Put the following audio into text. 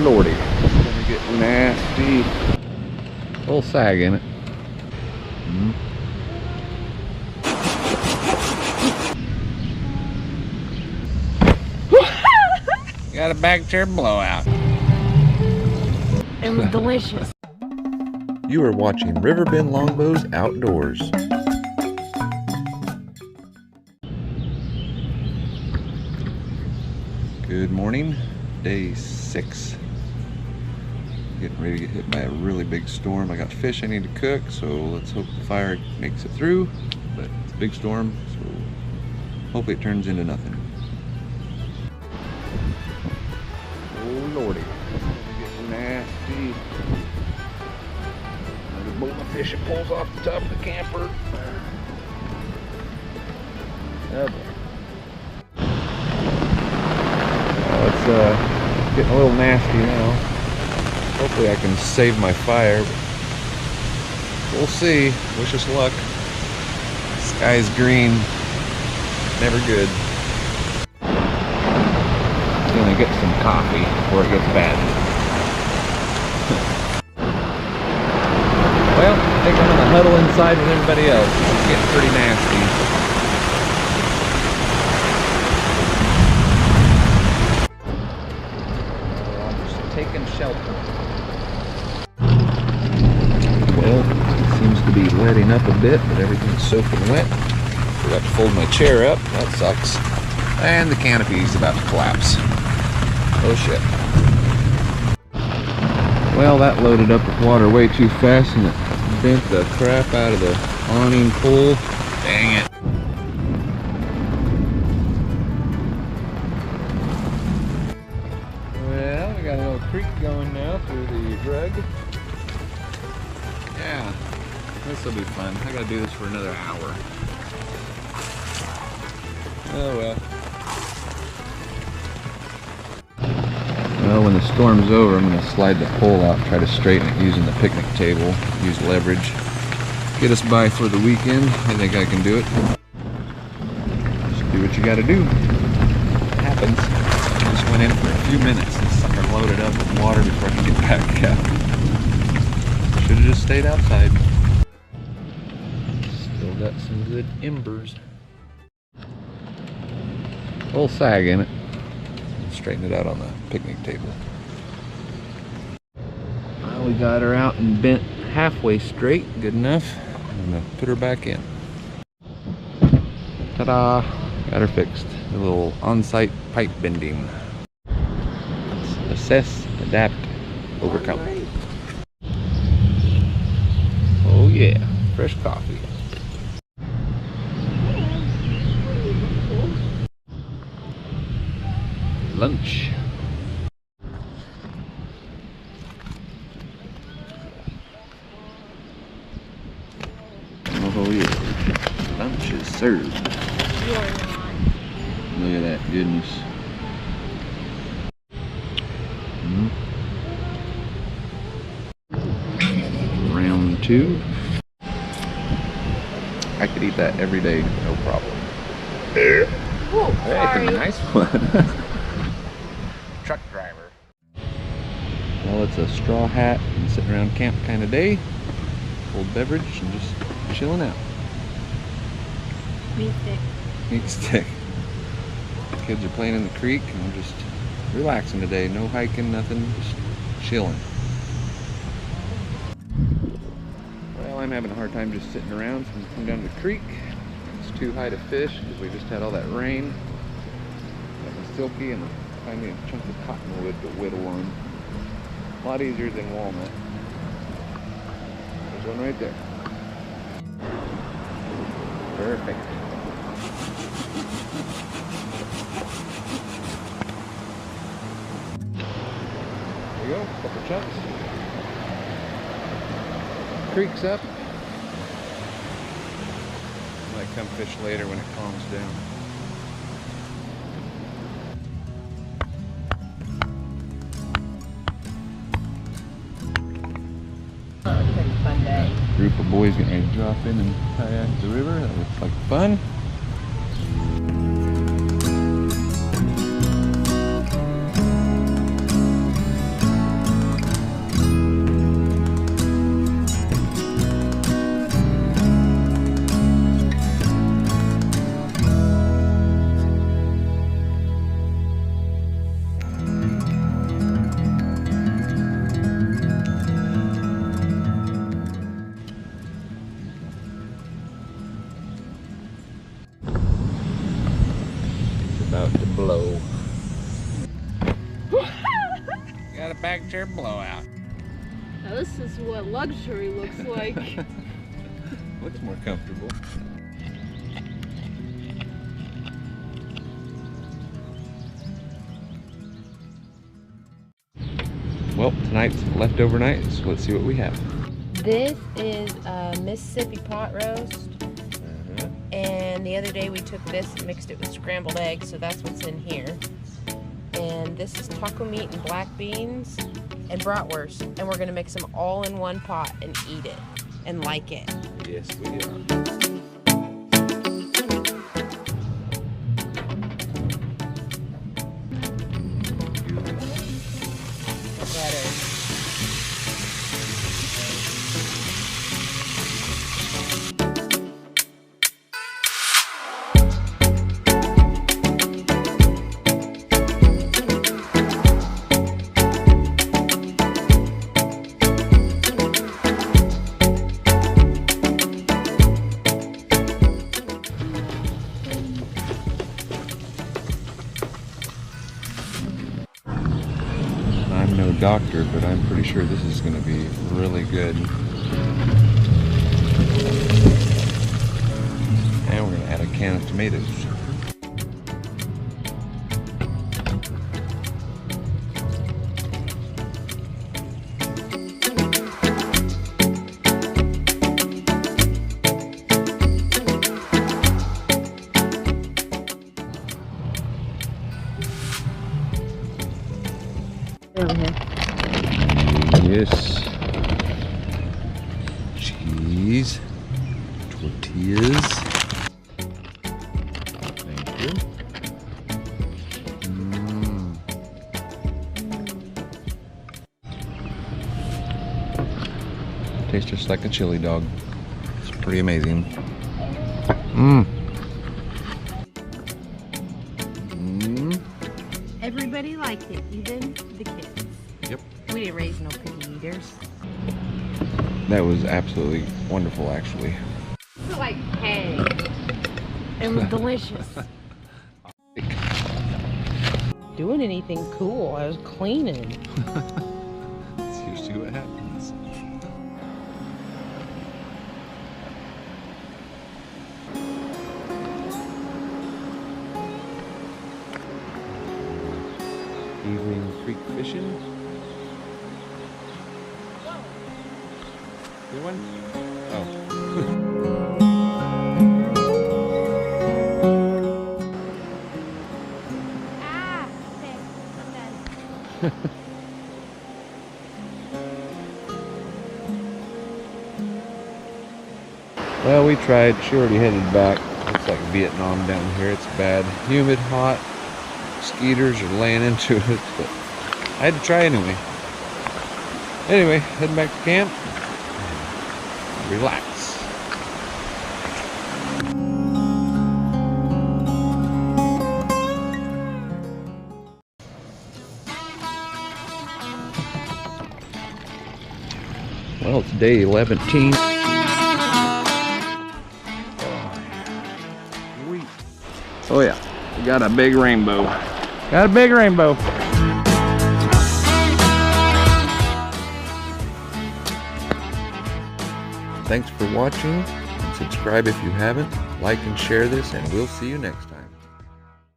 lordy, it's gonna get nasty. A little sag in it. Got a bacteria blowout. It was delicious. You are watching Riverbend Longbows Outdoors. Good morning, day 6. Getting ready to get hit by a really big storm. I got fish I need to cook, so let's hope the fire makes it through. But it's a big storm, so hopefully it turns into nothing. Oh lordy, it's gonna get nasty. I'm gonna bolt my fish, it pulls off the top of the camper. Oh boy. It's getting a little nasty now. Hopefully I can save my fire. We'll see. Wish us luck. Sky's green. Never good. Gonna get some coffee before it gets bad. Well, I think I'm gonna huddle inside with everybody else. It's getting pretty nasty. Taking shelter. Well, it seems to be letting up a bit, but everything's soaking wet. Forgot to fold my chair up. That sucks. And the canopy's about to collapse. Oh shit. Well, that loaded up with water way too fast and it bent the crap out of the awning pole. Dang it. Well, we got a little creek going now through the rug. Yeah, this will be fun. I gotta do this for another hour. Oh well. Well, when the storm's over, I'm gonna slide the pole out, try to straighten it using the picnic table, use leverage. Get us by for the weekend. I think I can do it. Just do what you gotta do. It happens. I just went in for a few minutes. This sucker loaded up with water before I could get back out. Should have just stayed outside. Still got some good embers. A little sag in it. Straighten it out on the picnic table. Well, we got her out and bent halfway straight. Good enough. I'm gonna put her back in. Ta-da! Got her fixed. A little on-site pipe bending. Assess, adapt, overcome. Oh yeah, fresh coffee. Lunch. Oh yeah, lunch is served. Look at that goodness. Round 2. I could eat that every day, no problem. Whoa, Hey, nice one. Truck driver. Well, it's a straw hat and sitting around camp kind of day. Cold beverage and just chilling out. Meat stick. Meat stick. The kids are playing in the creek and we're just relaxing today. No hiking, nothing, just chilling. Well, I'm having a hard time just sitting around, so I'm going to come down to the creek. It's too high to fish because we just had all that rain. Got my silky and find me a chunk of cottonwood to whittle on. A lot easier than walnut. There's one right there. Perfect. There you go, couple chunks. Creek's up. Might come fish later when it calms down. Fun day. Group of boys getting ready to drop in and kayak the river. That looks like fun. about to blow. Got a back chair blowout. Now this is what luxury looks like. Looks more comfortable. Well, tonight's leftover night, so let's see what we have. This is a Mississippi pot roast. And the other day we took this and mixed it with scrambled eggs, so that's what's in here. And this is taco meat and black beans and bratwurst. And we're gonna mix them all in one pot and eat it and like it. Yes, we are. I'm no doctor, but I'm pretty sure this is going to be really good. And we're going to add a can of tomatoes. Yes. Cheese. Tortillas. Thank you. Tastes just like a chili dog. It's pretty amazing. Everybody liked it, even the kids. Yep. We didn't raise no picky eaters. That was absolutely wonderful, actually. It's like hay. It was delicious. Doing anything cool, I was cleaning. Let's see what happens. Evening creek fishing. Good one? Oh. Okay, I'm done. Well, we tried. She already headed back. It's like Vietnam down here. It's bad. Humid, hot. Mosquitoes are laying into it, but I had to try anyway. Anyway, heading back to camp. Relax. Well, it's day 11. Oh yeah, we got a big rainbow. Got a big rainbow. Thanks for watching, and subscribe if you haven't. Like and share this, and we'll see you next time.